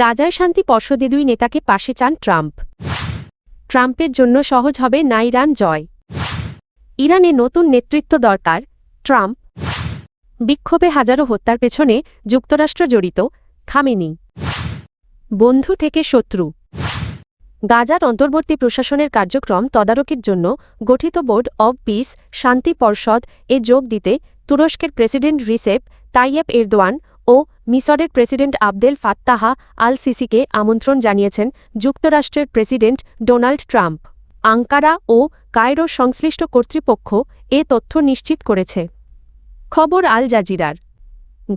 গাজায় শান্তি পর্ষদে দুই নেতাকে পাশে চান ট্রাম্প। ট্রাম্পের জন্য সহজ হবে না ইরান জয়। ইরানে নতুন নেতৃত্ব দরকার, ট্রাম্প। বিক্ষোভে হাজারো হত্যার পেছনে যুক্তরাষ্ট্র জড়িত, খামেনি। বন্ধু থেকে শত্রু। গাজার অন্তর্বর্তী প্রশাসনের কার্যক্রম তদারকির জন্য গঠিত বোর্ড অব পিস শান্তি পর্ষদ এ যোগ দিতে তুরস্কের প্রেসিডেন্ট রিসেপ তাইয়েপ এরদোয়ান ও মিসরের প্রেসিডেন্ট আবদেল ফাত্তাহ আল সিসিকে আমন্ত্রণ জানিয়েছেন যুক্তরাষ্ট্রের প্রেসিডেন্ট ডোনাল্ড ট্রাম্প। আঙ্কারা ও কায়রো সংশ্লিষ্ট কর্তৃপক্ষ এ তথ্য নিশ্চিত করেছে। খবর আল জাজিরার।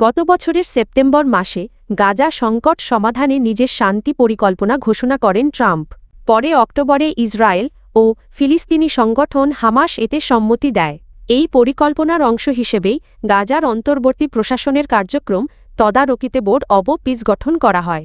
গত বছরের সেপ্টেম্বর মাসে গাজা সংকট সমাধানে নিজের শান্তি পরিকল্পনা ঘোষণা করেন ট্রাম্প। পরে অক্টোবরে ইসরায়েল ও ফিলিস্তিনি সংগঠন হামাস এতে সম্মতি দেয়। এই পরিকল্পনার অংশ হিসেবেই গাজার অন্তর্বর্তী প্রশাসনের কার্যক্রম তদারকিতে বোর্ড অব পিস গঠন করা হয়।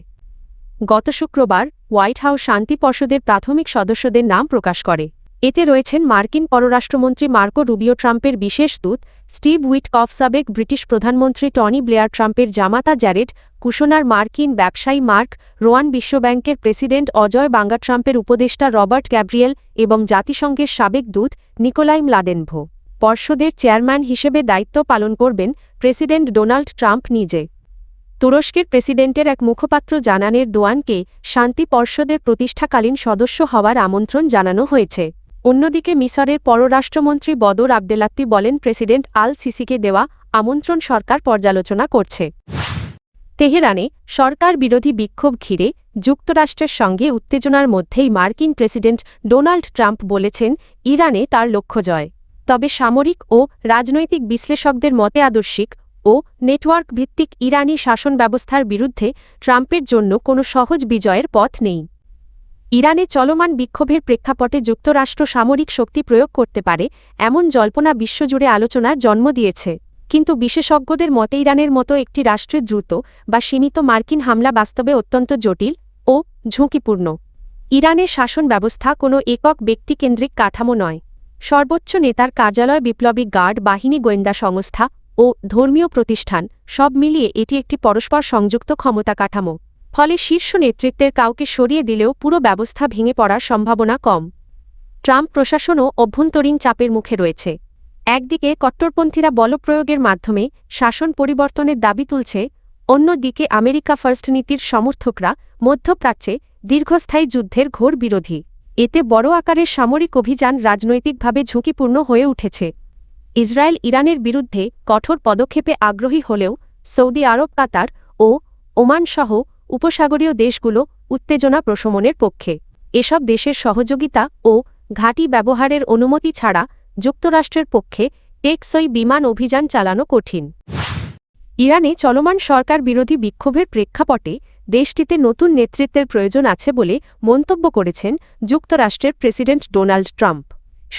গত শুক্রবার হোয়াইট হাউস শান্তি পর্ষদের প্রাথমিক সদস্যদের নাম প্রকাশ করে। এতে রয়েছেন মার্কিন পররাষ্ট্রমন্ত্রী মার্কো রুবিও, ট্রাম্পের বিশেষ দূত স্টিভ উইটকফ, সাবেক ব্রিটিশ প্রধানমন্ত্রী টনি ব্লেয়ার, ট্রাম্পের জামাতা জ্যারেড কুশনার, মার্কিন ব্যবসায়ী মার্ক রোয়ান, বিশ্বব্যাংকের প্রেসিডেন্ট অজয় বাঙ্গা, ট্রাম্পের উপদেষ্টা রবার্ট গ্যাব্রিয়েল এবং জাতিসংঘের সাবেক দূত নিকোলাই ম্লাদেনভো। পর্ষদের চেয়ারম্যান হিসেবে দায়িত্ব পালন করবেন প্রেসিডেন্ট ডোনাল্ড ট্রাম্প নিজে। তুরস্কের প্রেসিডেন্টের এক মুখপাত্র জানান এরদোয়ানকে শান্তি পর্ষদের প্রতিষ্ঠাকালীন সদস্য হওয়ার আমন্ত্রণ জানানো হয়েছে। অন্যদিকে মিসরের পররাষ্ট্রমন্ত্রী বদর আবদেলাত্তি বলেন, প্রেসিডেন্ট আল সিসিকে দেওয়া আমন্ত্রণ সরকার পর্যালোচনা করছে। তেহরানে সরকার বিরোধী বিক্ষোভ ঘিরে যুক্তরাষ্ট্রের সঙ্গে উত্তেজনার মধ্যেই মার্কিন প্রেসিডেন্ট ডোনাল্ড ট্রাম্প বলেছেন, ইরানে তার লক্ষ্য জয়। তবে সামরিক ও রাজনৈতিক বিশ্লেষকদের মতে আদর্শিক ও নেটওয়ার্ক ভিত্তিক ইরানি শাসন ব্যবস্থার বিরুদ্ধে ট্রাম্পের জন্য কোনো সহজ বিজয়ের পথ নেই। ইরানে চলমান বিক্ষোভের প্রেক্ষাপটে যুক্তরাষ্ট্র সামরিক শক্তি প্রয়োগ করতে পারে এমন জল্পনা বিশ্বজুড়ে আলোচনার জন্ম দিয়েছে। কিন্তু বিশেষজ্ঞদের মতে ইরানের মতো একটি রাষ্ট্রে দ্রুত বা সীমিত মার্কিন হামলা বাস্তবে অত্যন্ত জটিল ও ঝুঁকিপূর্ণ। ইরানের শাসন ব্যবস্থা কোনো একক ব্যক্তিকেন্দ্রিক কাঠামো নয়। সর্বোচ্চ নেতার কার্যালয়, বিপ্লবী গার্ড বাহিনী, গোয়েন্দা সংস্থা ও ধর্মীয় প্রতিষ্ঠান সব মিলিয়ে এটি একটি পরস্পর সংযুক্ত ক্ষমতা কাঠামো। ফলে শীর্ষ নেতৃত্বের কাউকে সরিয়ে দিলেও পুরো ব্যবস্থা ভেঙে পড়ার সম্ভাবনা কম। ট্রাম্প প্রশাসনও অভ্যন্তরীণ চাপের মুখে রয়েছে। একদিকে কট্টরপন্থীরা বলপ্রয়োগের মাধ্যমে শাসন পরিবর্তনের দাবি তুলছে, অন্যদিকে আমেরিকা ফার্স্ট নীতির সমর্থকরা মধ্যপ্রাচ্যে দীর্ঘস্থায়ী যুদ্ধের ঘোর বিরোধী। এতে বড় আকারের সামরিক অভিযান রাজনৈতিকভাবে ঝুঁকিপূর্ণ হয়ে উঠেছে। ইসরায়েল ইরানের বিরুদ্ধে কঠোর পদক্ষেপে আগ্রহী হলেও সৌদি আরব, কাতার ও ওমানসহ উপসাগরীয় দেশগুলো উত্তেজনা প্রশমনের পক্ষে। এসব দেশের সহযোগিতা ও ঘাঁটি ব্যবহারের অনুমতি ছাড়া যুক্তরাষ্ট্রের পক্ষে টেকসই বিমান অভিযান চালানো কঠিন। ইরানে চলমান সরকার বিরোধী বিক্ষোভের প্রেক্ষাপটে দেশটিতে নতুন নেতৃত্বের প্রয়োজন আছে বলে মন্তব্য করেছেন যুক্তরাষ্ট্রের প্রেসিডেন্ট ডোনাল্ড ট্রাম্প।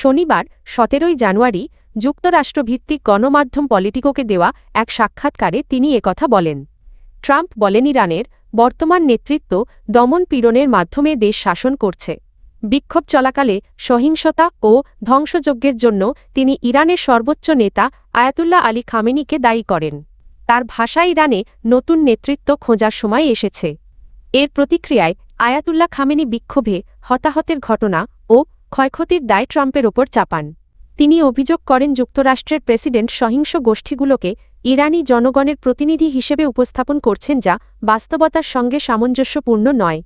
শনিবার 17 জানুয়ারি যুক্তরাষ্ট্রভিত্তিক গণমাধ্যম পলিটিকোকে দেওয়া এক সাক্ষাৎকারে তিনি একথা বলেন। ট্রাম্প বলেন, ইরানের বর্তমান নেতৃত্ব দমন পীড়নের মাধ্যমে দেশ শাসন করছে। বিক্ষোভ চলাকালে সহিংসতা ও ধ্বংসযজ্ঞের জন্য তিনি ইরানের সর্বোচ্চ নেতা আয়াতুল্লাহ আলী খামেনিকে দায়ী করেন। তার ভাষায়, ইরানে নতুন নেতৃত্ব খোঁজার সময় এসেছে। এর প্রতিক্রিয়ায় আয়াতুল্লাহ খামেনি বিক্ষোভে হতাহতের ঘটনা ও ক্ষয়ক্ষতির দায় ট্রাম্পের ওপর চাপান। তিনি অভিযোগ করেন, যুক্তরাষ্ট্রের প্রেসিডেন্ট সহিংস গোষ্ঠীগুলোকে ইরানি জনগণের প্রতিনিধি হিসেবে উপস্থাপন করছেন, যা বাস্তবতার সঙ্গে সামঞ্জস্যপূর্ণ নয়।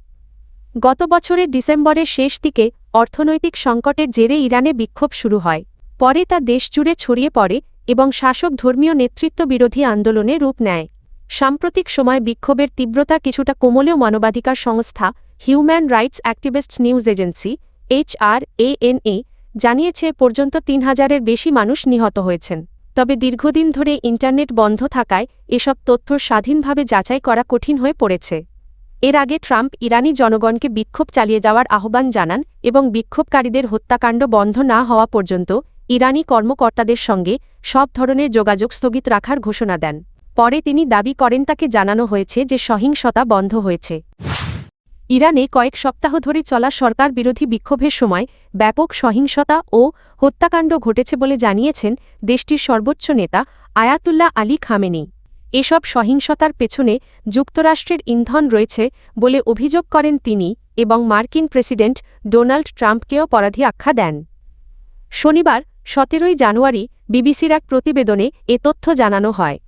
গত বছরের ডিসেম্বরের শেষ দিকে অর্থনৈতিক সংকটের জেরে ইরানে বিক্ষোভ শুরু হয়। পরে তা দেশজুড়ে ছড়িয়ে পড়ে এবং শাসক ধর্মীয় নেতৃত্ব বিরোধী আন্দোলনে রূপ নেয়। সাম্প্রতিক সময় বিক্ষোভের তীব্রতা কিছুটা কমলেও মানবাধিকার সংস্থা human rights activists news agency HRANA জানিয়েছে, পর্যন্ত 3000-এর বেশি মানুষ নিহত হয়েছেন। তবে দীর্ঘদিন ধরে ইন্টারনেট বন্ধ থাকায় এসব তথ্য স্বাধীনভাবে যাচাই করা কঠিন হয়ে পড়েছে। এর আগে ট্রাম্প ইরানি জনগণকে বিক্ষোভ চালিয়ে যাওয়ার আহ্বান জানান এবং বিক্ষোভকারীদের হত্যাকাণ্ড বন্ধ না হওয়া পর্যন্ত ইরানি কর্মকর্তাদের সঙ্গে সব ধরনের যোগাযোগ স্থগিত রাখার ঘোষণা দেন। পরে তিনি দাবি করেন, তাকে জানানো হয়েছে যে সহিংসতা বন্ধ হয়েছে। ইরানে কয়েক সপ্তাহ ধরে চলা সরকার বিরোধী বিক্ষোভের সময় ব্যাপক সহিংসতা ও হত্যাকাণ্ড ঘটেছে বলে জানিয়েছেন দেশটির সর্বোচ্চ নেতা আয়াতুল্লাহ আলী খামেনি। এসব সহিংসতার পেছনে যুক্তরাষ্ট্রের ইন্ধন রয়েছে বলে অভিযোগ করেন তিনি এবং মার্কিন প্রেসিডেন্ট ডোনাল্ড ট্রাম্পকেও অপরাধী আখ্যা দেন। শনিবার ১৭ জানুয়ারি বিবিসির এক প্রতিবেদনে এ তথ্য জানানো হয়।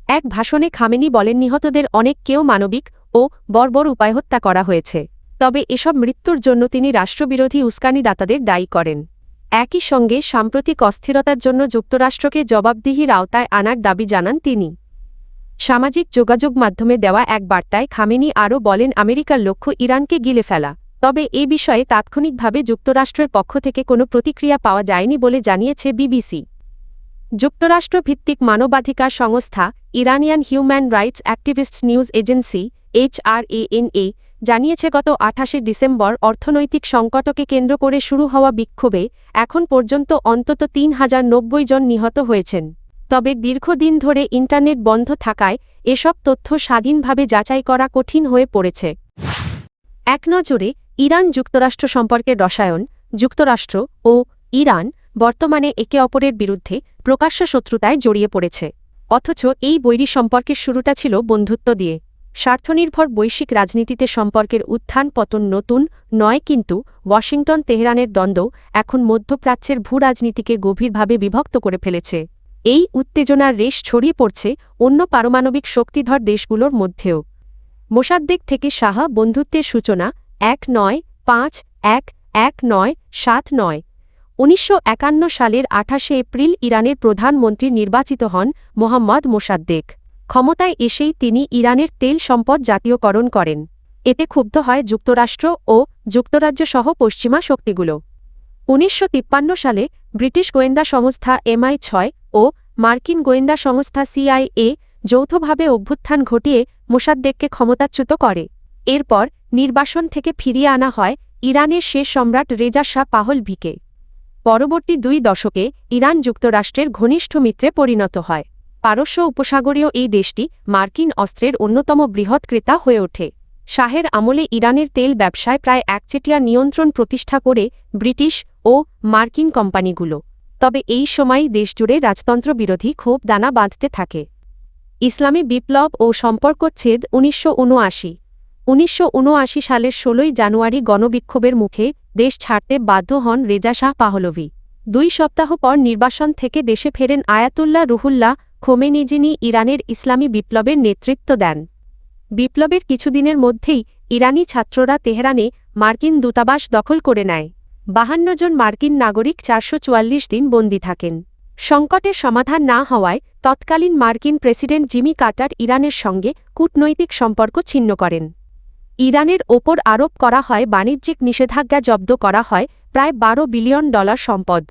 এক ভাষণে খামেনি বলেন নিহতদের অনেককেও মানবিক ও বর্বর উপায়ে হত্যা করা হয়েছে, তবে এসব মৃত্যুর জন্য তিনি রাষ্ট্রবিরোধী উস্কানিদাতাদের দায়ী করেন। একই সঙ্গে সাম্প্রতিক অস্থিরতার জন্য যুক্তরাষ্ট্রকে জবাবদিহির আওতায় আনার দাবি জানান তিনি। সামাজিক যোগাযোগ মাধ্যমে দেওয়া এক বার্তায় খামেনি আরও বলেন আমেরিকার লক্ষ্য ইরানকে গিলে ফেলা, তবে এ বিষয়ে তাৎক্ষণিকভাবে যুক্তরাষ্ট্রের পক্ষ থেকে কোনো প্রতিক্রিয়া পাওয়া যায়নি বলে জানিয়েছে বিবিসি। যুক্তরাষ্ট্রভিত্তিক মানবাধিকার সংস্থা Iranian human rights activists news agency HRANA জানিয়েছে গত ২৮ ডিসেম্বর অর্থনৈতিক সংকটকে কেন্দ্র করে শুরু হওয়া বিক্ষোভে এখন পর্যন্ত অন্তত ৩,০৯০ জন নিহত হয়েছেন। তবে দীর্ঘদিন ধরে ইন্টারনেট বন্ধ থাকায় এসব তথ্য স্বাধীনভাবে যাচাই করা কঠিন হয়ে পড়েছে। এক নজরে ইরান যুক্তরাষ্ট্র সম্পর্কের রসায়ন। যুক্তরাষ্ট্র ও ইরান বর্তমানে একে অপরের বিরুদ্ধে প্রকাশ্য শত্রুতায় জড়িয়ে পড়েছে, অথচ এই বৈরী সম্পর্কের শুরুটা ছিল বন্ধুত্ব দিয়ে। স্বার্থনির্ভর বৈশ্বিক রাজনীতিতে সম্পর্কের উত্থান পতন নতুন নয়, কিন্তু ওয়াশিংটন তেহরানের দ্বন্দ্ব এখন মধ্যপ্রাচ্যের ভূরাজনীতিকে গভীরভাবে বিভক্ত করে ফেলেছে। এই উত্তেজনার রেশ ছড়িয়ে পড়ছে অন্য পারমাণবিক শক্তিধর দেশগুলোর মধ্যেও। মোসাদ্দেক থেকে শাহ বন্ধুত্বের সূচনা ১৯৫-১-১৯79। ১৯৫১ সালের ২৮ এপ্রিল ইরানের প্রধানমন্ত্রী নির্বাচিত হন মোহাম্মদ মোসাদ্দেক। ক্ষমতায় এসেই তিনি ইরানের তেল সম্পদ জাতীয়করণ করেন। এতে ক্ষুব্ধ হয় যুক্তরাষ্ট্র ও যুক্তরাজ্য সহ পশ্চিমা শক্তিগুলো। ১৯৫৩ সালে ব্রিটিশ গোয়েন্দা সংস্থা MI6 ও মার্কিন গোয়েন্দা সংস্থা CIA যৌথভাবে অভ্যুত্থান ঘটিয়ে মোসাদ্দেককে ক্ষমতাচ্যুত করে। এরপর নির্বাসন থেকে ফিরিয়ে আনা হয় ইরানের শেষ সম্রাট রেজা শাহ পাহলভিকে। পরবর্তী ২ দশকে ইরান যুক্তরাষ্ট্রের ঘনিষ্ঠ মিত্রে পরিণত হয়। পারস্য উপসাগরীয় এই দেশটি মার্কিন অস্ত্রের অন্যতম বৃহৎ ক্রেতা হয়ে ওঠে। শাহের আমলে ইরানের তেল ব্যবসায় প্রায় একচেটিয়া নিয়ন্ত্রণ প্রতিষ্ঠা করে ব্রিটিশ ও মার্কিন কোম্পানিগুলো। তবে এই সময়ই দেশজুড়ে রাজতন্ত্র বিরোধী ক্ষোভ দানা বাঁধতে থাকে। ইসলামী বিপ্লব ও সম্পর্কচ্ছেদ ১৯৭৯ সালের ১৬ জানুয়ারি গণবিক্ষোভের মুখে দেশ ছাড়তে বাধ্য হন রেজা শাহ পাহলভি। ২ সপ্তাহ পর নির্বাসন থেকে দেশে ফেরেন আয়াতুল্লাহ রুহুল্লাহ খোমেনি, যিনি ইরানের ইসলামী বিপ্লবের নেতৃত্ব দেন। বিপ্লবের কিছুদিনের মধ্যেই ইরানি ছাত্ররা তেহরানে মার্কিন দূতাবাস দখল করে নেয়। ৫২ জন মার্কিন নাগরিক ৪৪৪ দিন বন্দী থাকেন। সংকটের সমাধান না হওয়ায় তৎকালীন মার্কিন প্রেসিডেন্ট জিমি কার্টার ইরানের সঙ্গে কূটনৈতিক সম্পর্ক ছিন্ন করেন। ইরানের ওপর আরোপ করা হয় বাণিজ্যিক নিষেধাজ্ঞা, জব্দ করা হয় প্রায় $১২ বিলিয়ন সম্পদ।